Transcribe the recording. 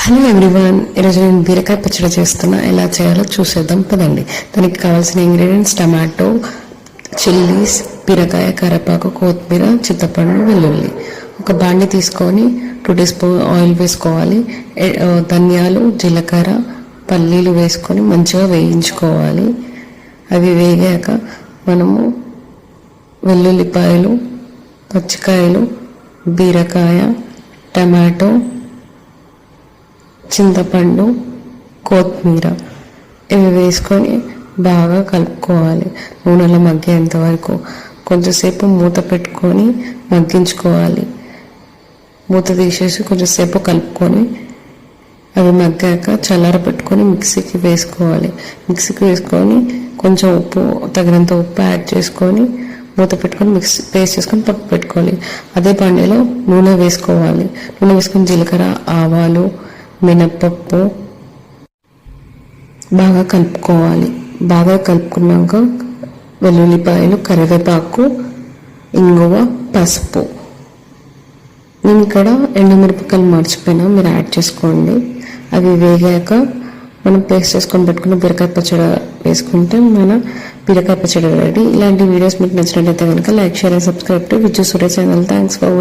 Hello everyone, ఈరోజు నేను బీరకాయ పచ్చడి చేస్తున్నా. ఎలా చేయాలో చూసేద్దాం పదండి. దానికి కావాల్సిన ఇంగ్రీడియంట్స్: టమాటో, చిల్లీస్, బీరకాయ, కరివేపాకు, కొత్తిమీర, చింతపండు, వెల్లుల్లి. ఒక బాండి తీసుకొని 2 టీ స్పూన్ ఆయిల్ వేసుకోవాలి. ధనియాలు, జీలకర్ర, పల్లీలు వేసుకొని మంచిగా వేయించుకోవాలి. అవి వేగాక మనము వెల్లుల్లిపాయలు, పచ్చికాయలు, బీరకాయ, టమాటో, చింతపండు, కొత్తిమీర ఇవి వేసుకొని బాగా కలుపుకోవాలి. నూనెలో మగ్గేంత వరకు కొంచెంసేపు మూత పెట్టుకొని మగ్గించుకోవాలి. మూత తీసేసి కొంచెంసేపు కలుపుకొని అవి మగ్గాక చల్లారబెట్టుకొని మిక్సీకి వేసుకోవాలి. మిక్సీకి వేసుకొని కొంచెం ఉప్పు, తగినంత ఉప్పు యాడ్ చేసుకొని మూత పెట్టుకొని మిక్సీ పేస్ట్ చేసుకొని పక్కకు పెట్టుకోవాలి. అదే బండిలో నూనె వేసుకోవాలి. నూనె వేసుకొని జీలకర్ర, ఆవాలు, మినప్పప్పు బాగా కలుపుకోవాలి. బాగా కలుపుకున్నాక వెల్లుల్లిపాయలు, కరివేపాకు, ఇంగువ, పసుపు. నేను ఇక్కడ ఎండుమిరపకాయలు మర్చిపోయినా, మీరు యాడ్ చేసుకోండి. అవి వేగాక మనం పేస్ట్ చేసుకొని పెట్టుకున్న బీరకాయ పచ్చడి వేసుకుంటే మన బీరకాయ పచ్చడి రెడీ. ఇలాంటి వీడియోస్ మీకు నచ్చినట్లయితే కనుక like, share and subscribe to Viju Surya channel. Thanks for